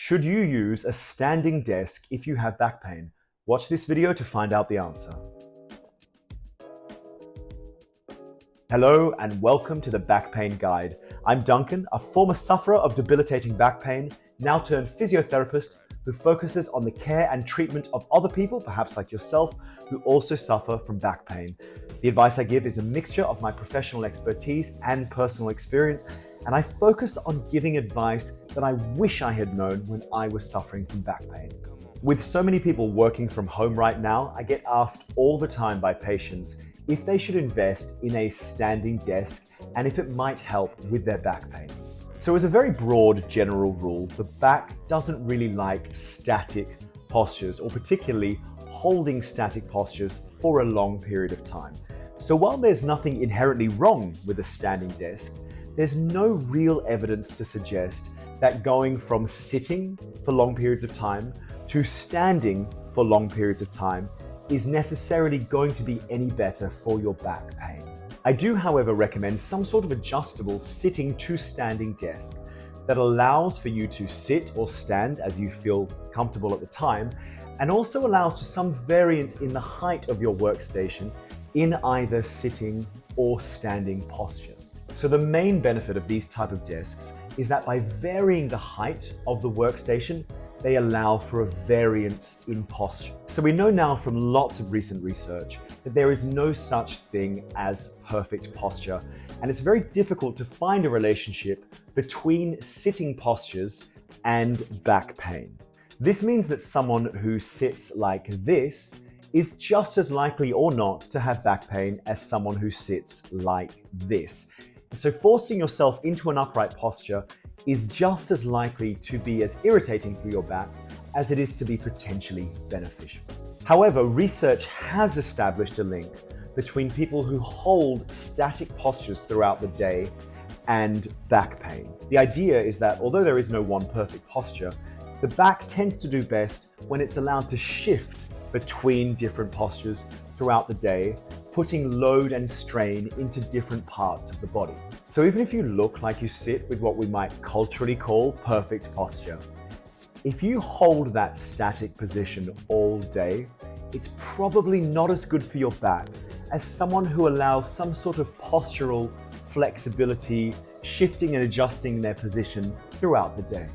Should you use a standing desk if you have back pain? Watch this video to find out the answer. Hello and welcome to the Back Pain Guide. I'm Duncan, a former sufferer of debilitating back pain, now turned physiotherapist who focuses on the care and treatment of other people, perhaps like yourself, who also suffer from back pain. The advice I give is a mixture of my professional expertise and personal experience, and I focus on giving advice that I wish I had known when I was suffering from back pain. With so many people working from home right now, I get asked all the time by patients if they should invest in a standing desk and if it might help with their back pain. So as a very broad general rule, the back doesn't really like static postures, or particularly holding static postures for a long period of time. So while there's nothing inherently wrong with a standing desk, there's no real evidence to suggest that going from sitting for long periods of time to standing for long periods of time is necessarily going to be any better for your back pain. I do, however, recommend some sort of adjustable sitting to standing desk that allows for you to sit or stand as you feel comfortable at the time, and also allows for some variance in the height of your workstation in either sitting or standing posture. So the main benefit of these type of desks is that by varying the height of the workstation, they allow for a variance in posture. So we know now from lots of recent research that there is no such thing as perfect posture, and it's very difficult to find a relationship between sitting postures and back pain. This means that someone who sits like this is just as likely or not to have back pain as someone who sits like this. And so forcing yourself into an upright posture is just as likely to be as irritating for your back as it is to be potentially beneficial. However, research has established a link between people who hold static postures throughout the day and back pain. The idea is that although there is no one perfect posture, the back tends to do best when it's allowed to shift between different postures throughout the day, putting load and strain into different parts of the body. So even if you look like you sit with what we might culturally call perfect posture, if you hold that static position all day, it's probably not as good for your back as someone who allows some sort of postural flexibility, shifting and adjusting their position throughout the day.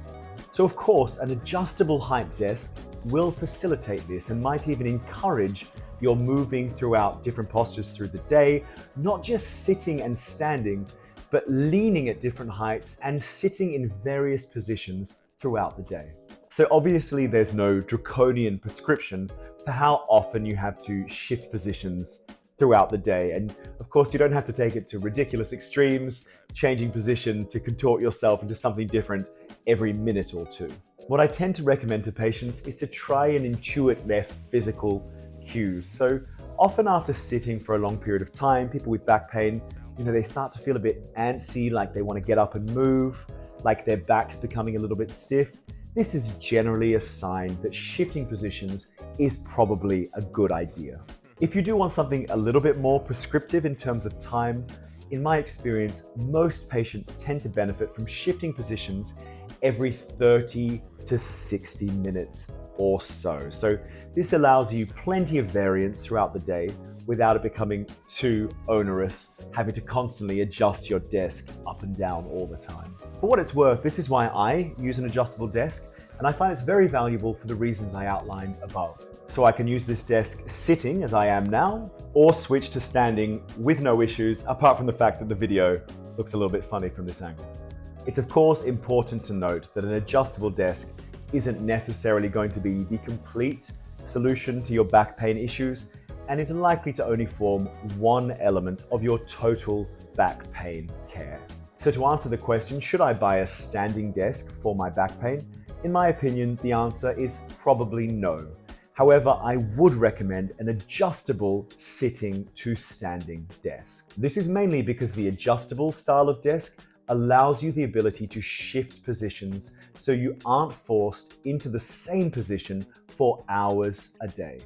So of course, an adjustable height desk will facilitate this and might even encourage your moving throughout different postures through the day, not just sitting and standing, but leaning at different heights and sitting in various positions throughout the day. So obviously there's no draconian prescription for how often you have to shift positions throughout the day. And of course, you don't have to take it to ridiculous extremes, changing position to contort yourself into something different every minute or two. What I tend to recommend to patients is to try and intuit their physical cues. So often after sitting for a long period of time, people with back pain, they start to feel a bit antsy, like they want to get up and move, like their back's becoming a little bit stiff. This is generally a sign that shifting positions is probably a good idea. If you do want something a little bit more prescriptive in terms of time, in my experience, most patients tend to benefit from shifting positions every 30 to 60 minutes or so. So this allows you plenty of variance throughout the day without it becoming too onerous, having to constantly adjust your desk up and down all the time. For what it's worth, this is why I use an adjustable desk, and I find it's very valuable for the reasons I outlined above. So I can use this desk sitting as I am now, or switch to standing with no issues, apart from the fact that the video looks a little bit funny from this angle. It's of course important to note that an adjustable desk isn't necessarily going to be the complete solution to your back pain issues, and is likely to only form one element of your total back pain care. So to answer the question, should I buy a standing desk for my back pain? In my opinion, the answer is probably no. However, I would recommend an adjustable sitting to standing desk. This is mainly because the adjustable style of desk allows you the ability to shift positions so you aren't forced into the same position for hours a day.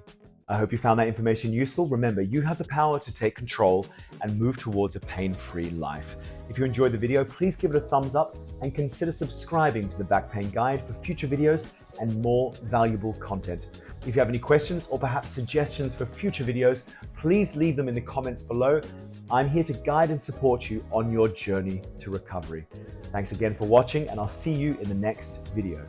I hope you found that information useful. Remember, you have the power to take control and move towards a pain-free life. If you enjoyed the video, please give it a thumbs up and consider subscribing to the Back Pain Guide for future videos and more valuable content. If you have any questions or perhaps suggestions for future videos, please leave them in the comments below. I'm here to guide and support you on your journey to recovery. Thanks again for watching, and I'll see you in the next video.